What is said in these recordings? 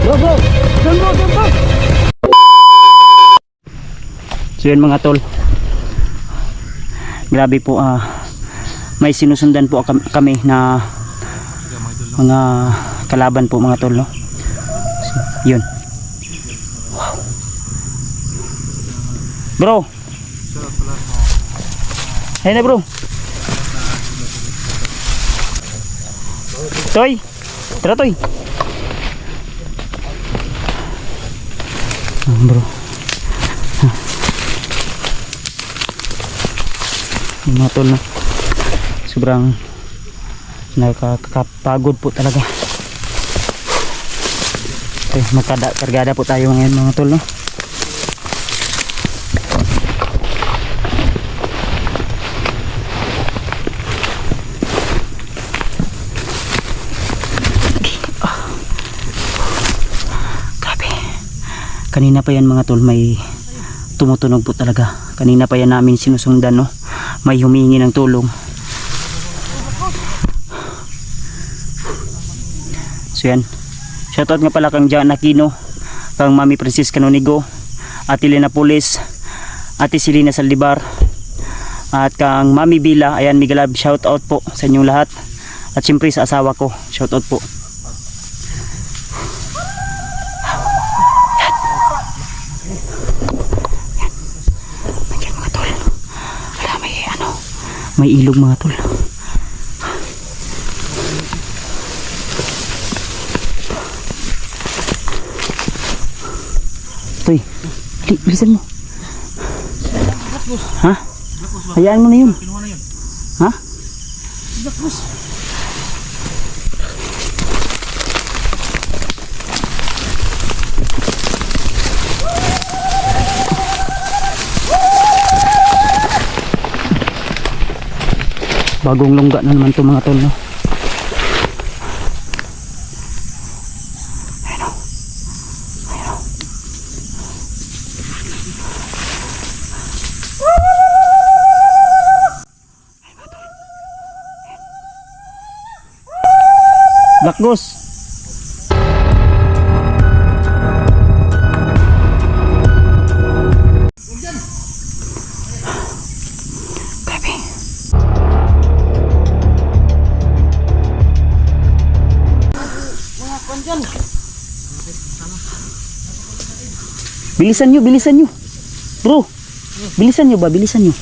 Bro, bro. Diyan bro, diyan bro. So yun mga tol. Grabe po, may sinusundan po kami na mga kalaban po mga tol, no? So, yun. Wow. Bro. Ayun na bro. Toy. Tara Toy. Bro. Yung mga tol, no? Sobrang nakakapagod po talaga. Okay, magkargada po tayo ngayon mga tol, no? Grabe. Kanina pa yan mga tol, may tumutunog po talaga. Kanina pa yan namin sinusundan, no? May humingi ng tulong. So yan. Shoutout nga pala kang Jan Aquino, kang Mami Princess Canonigo, Ate Lena Pulis, Ate Selena Saldivar, at kang Mami Bila. Ayan, Migalab, shoutout po sa inyong lahat. At siyempre sa asawa ko, shoutout po. May ilog mga tol. Toy, bilisan mo. Ha? Hayaan mo na yun. Ha? Bagong lungga na naman ito mga tol, no? Ayun o. Ayun o. Black Ghost. Bilisan nyo. Bro, bilisan nyo ba? Bilisan nyo.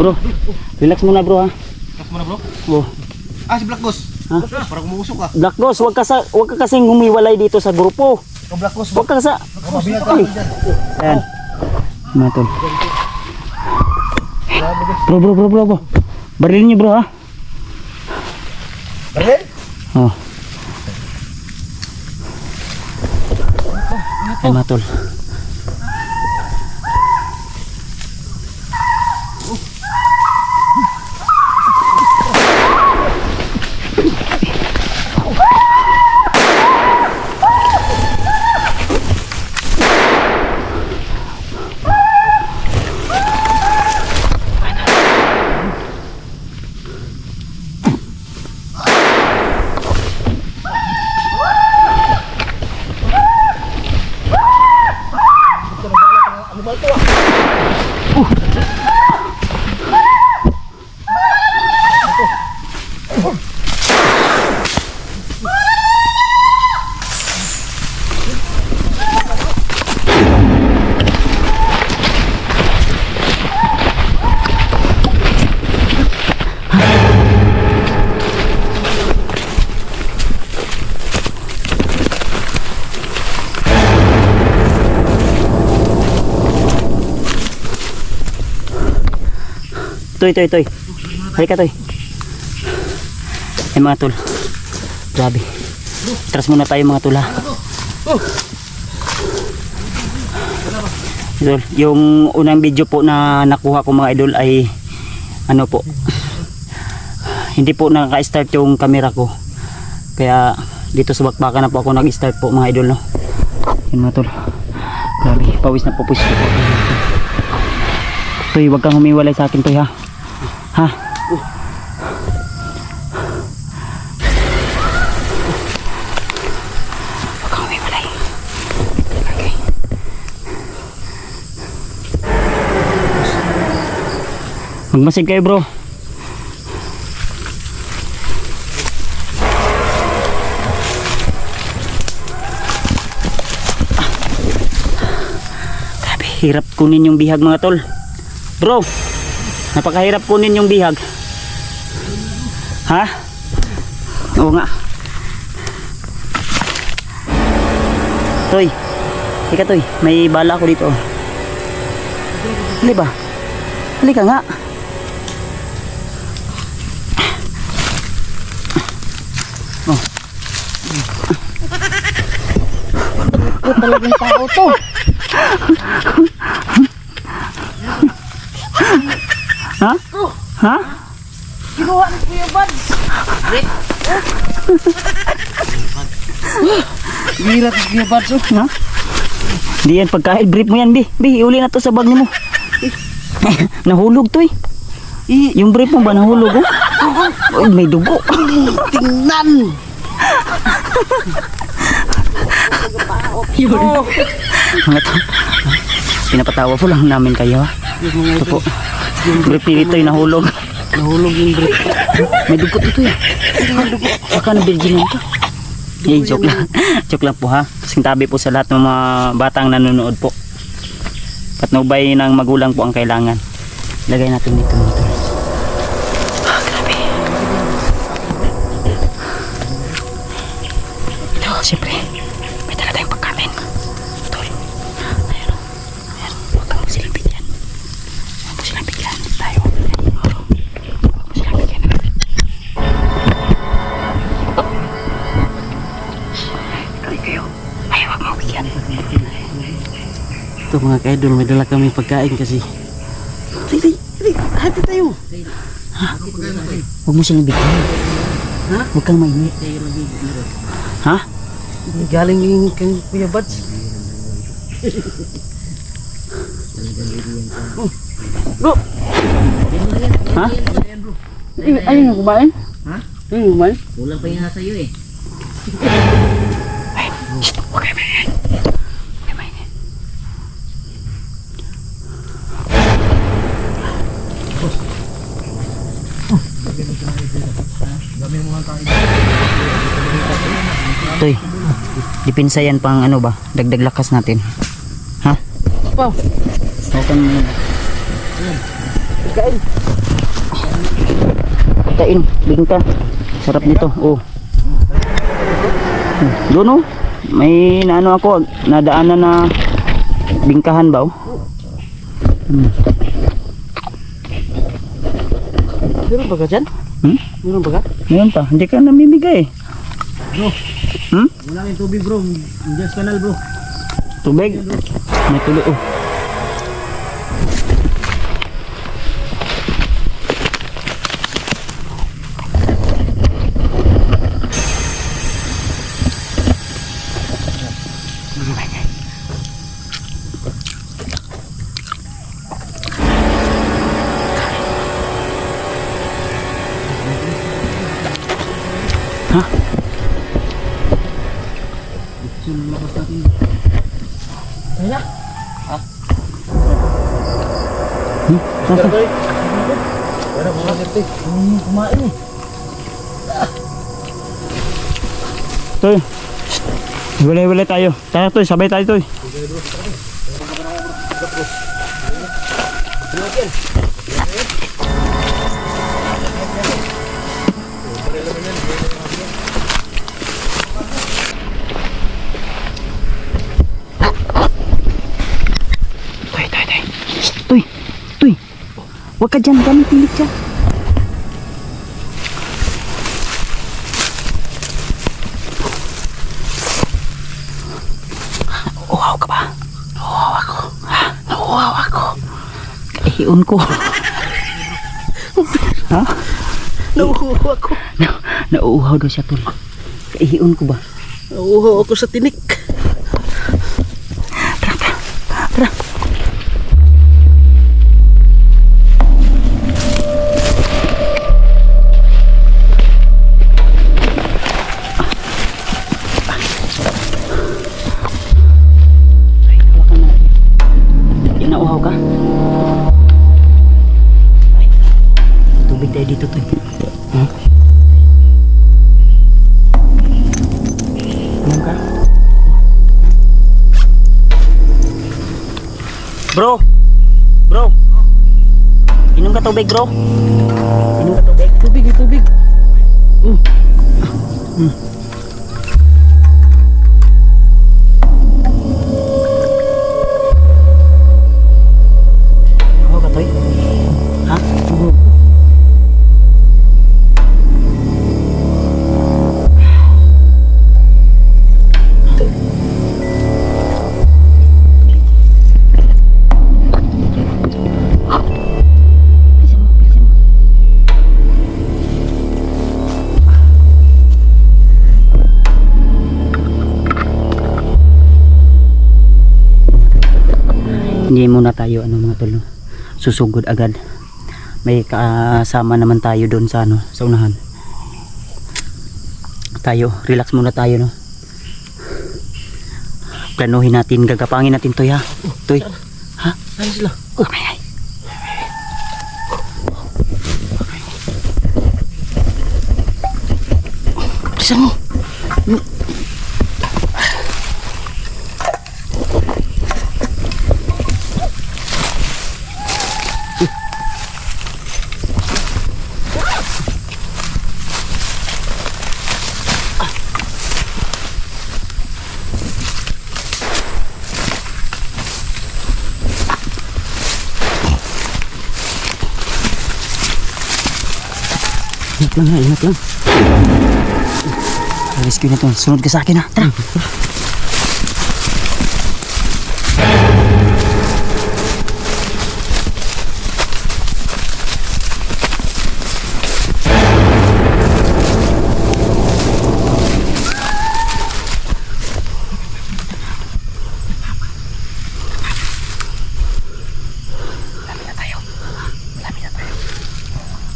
Bro, relax muna bro ha. Relax muna bro? Oh. Si Black Ghost. Ha? Parang kumusok ka. Black Ghost, wag ka kasing humiwalay dito sa grupo. Black Ghost. Wag ka sa... Mabigat ka dyan. Ayan. Matol. Bro. Barilin niyo bro ha. Baril? Oh. Ay matol. Toy. Halika, Toy. Ay mga tol. Grabe. Tras muna tayo mga tol ha. Idol, yung unang video po na nakuha ko mga idol ay ano po. Hindi po nakaka-start yung camera ko. Kaya dito sa bakbakan na po ako nag-start po mga idol no. Yan mga tol. Grabe, pawis na po po. Toy, wag kang humiwalay sa akin Toy ha. Ha? Wag kang humiwalay. Okay. Magmasid kayo bro. Grabe, hirap kunin yung bihag mga tol. Bro, napakahirap kunin yung bihag. Ha? Oo nga. Toy, ika Toy, may bala ako dito. Hali ba? Halika nga. Oh. Ito talagang tao to. Ha? Ha? Ginawa ni Kuya Bad. Bira si Kuya Bad. Ha? Di yan pagkain, brief mo yan, Bi. Bi, iuli na to sa bag ni mo. Nahulog to eh. Yung brief mo ba nahulog oh? Oy, may dugo. Tingnan. Yun. Mga to. Pinapatawa po lang namin kayo ha. Ito po. Brief ni Rito nahulog. Nahulog yung brief. May dugo ito eh. Baka na Virgin ka. Eh, joke lang. Joke lang po ha. Kasing tabi po sa lahat ng mga batang nanonood po. Patnubay ng magulang po ang kailangan. Lagay natin dito mga tol. Grabe. Ito, siyempre. May dala tayong pagkain. Tol. Ayan o. Ayan. Huwag kang silang bigyan. Huwag mo silang bigyan. Tayo. Huwag mo silang bigyan. Kayo. Ay, huwag mo bigyan. Ito mga ka-idol, may dala kami pagkain kasi. Hati tayo. Huwag mo silang bigyan. Ha? Huwag kang mainit. Ha? Galing yung kang Kuya Bad. Bro. Ha? Ayun yung kumain? Ha? Ayun yung kumain? Kulang pa yung nasa iyo eh. Ay, shit, huwag kayo mainit. Huwag kayo mainit. Toy, dipinsa yan pang ano ba? Dagdag lakas natin. Ha? Wow. Huwag kang Pagkain. kain, bingka. Sarap nito. Oh. Doon oh. May naano ako, nadaanan na bingkahan ba oh? Meron ba ka dyan? Hmm? Meron ba ka? Ngayon pa, hindi ka namimigay. Bro, Hmm? wala kang tubig bro. Just kanal bro. Tubig. May tubig oh. Ha? Kaya? Saan? Wala mga serte. Kumain eh. Toy. Wala tayo. Tayo Toy, sabay tayo Toy. Toy. Huwag ka dyan, daming tinik dyan. Nauuhaw ka ba? Nauuhaw ako. Ha? Nauuhaw ako. Kaihiyon ko. Ha? Nauuhaw ako. Nauuhaw daw siya, tol. Kaihiyon ko ba? Nauuhaw ako sa tinik. Tara. Ay, hawakan natin. Yan, nauuhaw ka? Ay, tubig tayo dito, tol. Ha? Inom ka? Bro! Inom ka tubig, bro? Inom ka tubig? Tubig. Ako ka, Toy? Ha? Hindi muna tayo mga tol, no? Susugod agad. May kasama naman tayo doon sa sa unahan. Tayo, relax muna tayo, no. Planuhin natin, gagapangin natin Toy, ha. Toy. Ha? Ano sila? Ay. Bilisan mo. Ingat lang. Rescue na to. Sunod ka sa akin, ha. Tara.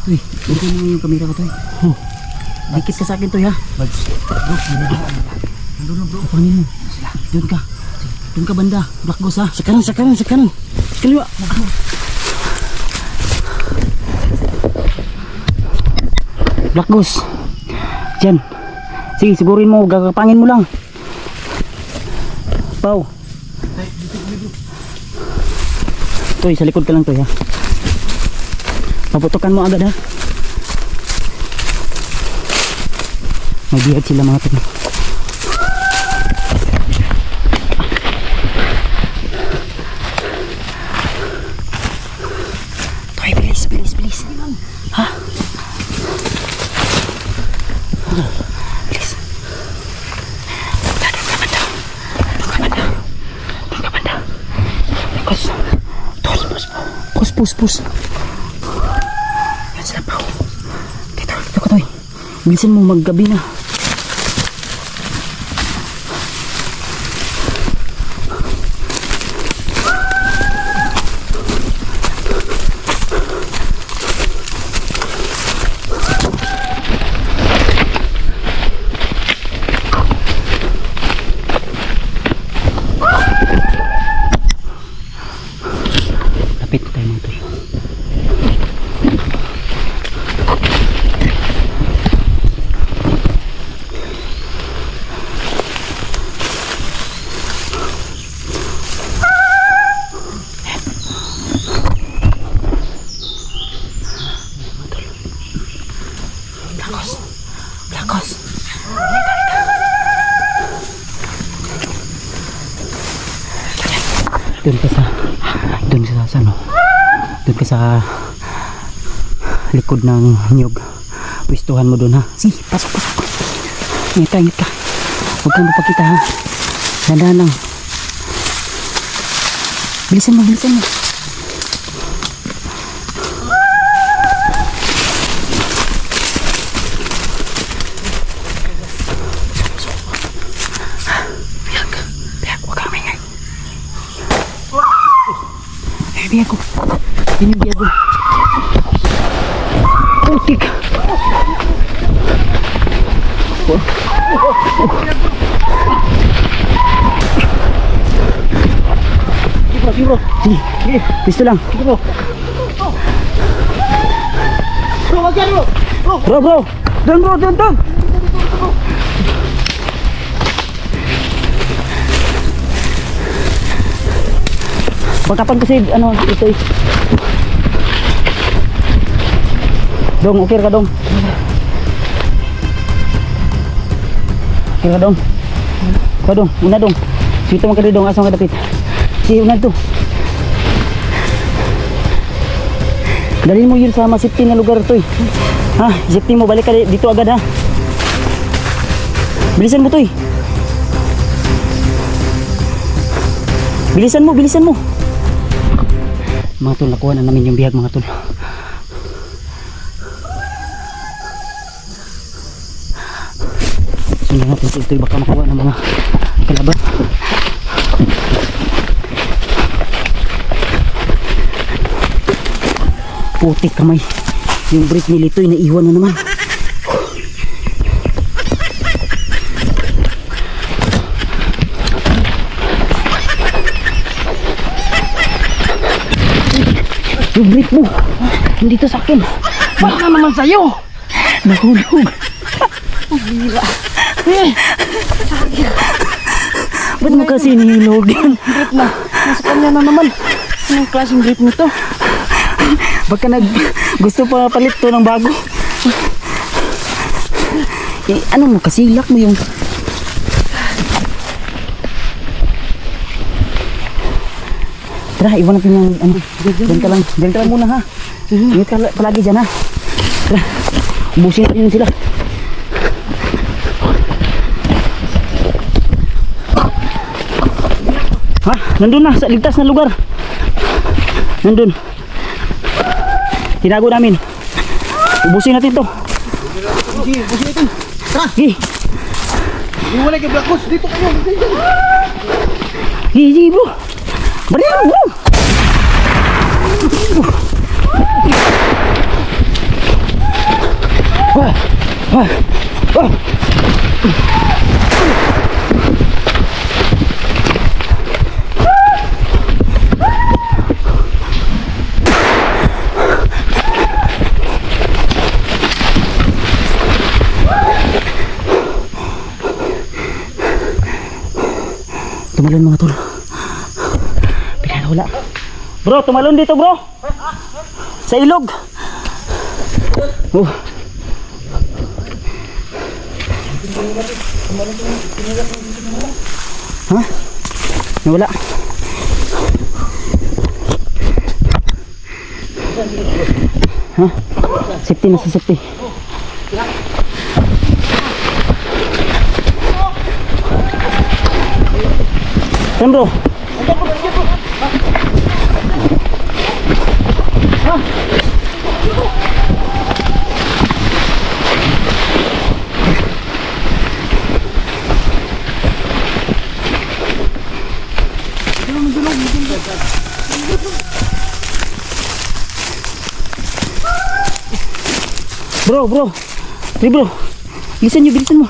Uy, bukay mo yung kamera ko, Toy. Dikit ka sa akin, Toy, ha. Bro, nandun na, bro. Pangin mo. Doon ka. Doon ka banda. Black Ghost, ha. Sa kanan. Kaliwa. Black Ghost. Diyan. Sige, sigurin mo. Gagapangin mo lang. Pau. Toy, sa likod ka lang, Toy, ha. Paputokan mo agad, ha. Magbihag sila mga tol. Toy, bilis. Ha? Bilis. Doon ka banda. Toy, pus. Yan sila, bro. Dito ka, Toy. Bilisan mo, maggabi na. Lapit tayo mga tol. Lakos. Doon ka sa likod ng nyug. Pwestuhan mo doon ha. Sige, pasok. Ingat ka. Huwag kang mapakita ha. Dandahan lang. Bilisan mo. Biyak, huwag kang maingay. Biyak ko. Biyak ko. Putik. Sige bro. Sige. Pisto lang. Sige bro. Bro, wag yan bro. Bro. Doon. Pagkapan kasi ito eh. Dong, okay ka dong. Dong, una dong. Sito man ka dong, asang kadapit. Sige, una to. Dalhin mo yun sa masipti na lugar to eh. Ha, safety mo, balik ka dito agad ha. Bilisan mo to eh. Bilisan mo. Mga tol, nakuha na namin yung bihag mga tol. Sundan natin ito, baka makuha ng mga kalaban. Putik kamay. Yung brief ni Litoy naiwan na naman. Yung brief mo hindi to sa akin. Baka naman sa'yo. Nahulog. Ba't mo kasi nihulog yan? Grip na. Nasa kanya na naman. Anong klaseng grip nito? Baka gusto pa palit to ng bago. Eh, ano mo kasi lock mo yung tara, iwan natin yung dyan ka lang muna ha. Ingat ka palagi dyan ha. Tara, ubusin natin sila. Ha? Nandun na sa ligtas na lugar. Nandun. Tinago namin. Ubusin natin to. Sige, busin ito. Tara. Sige. Iwalay kay Black Boss. Dito kayo. Sige bro. Barilan bro. Tumalon mga tol. Pinakawala. Bro, tumalon dito bro. Sa ilog. Ha? Nawala. Ha? Safety na sa safety. Saan bro? Bro. Hey bro. Bilisan mo.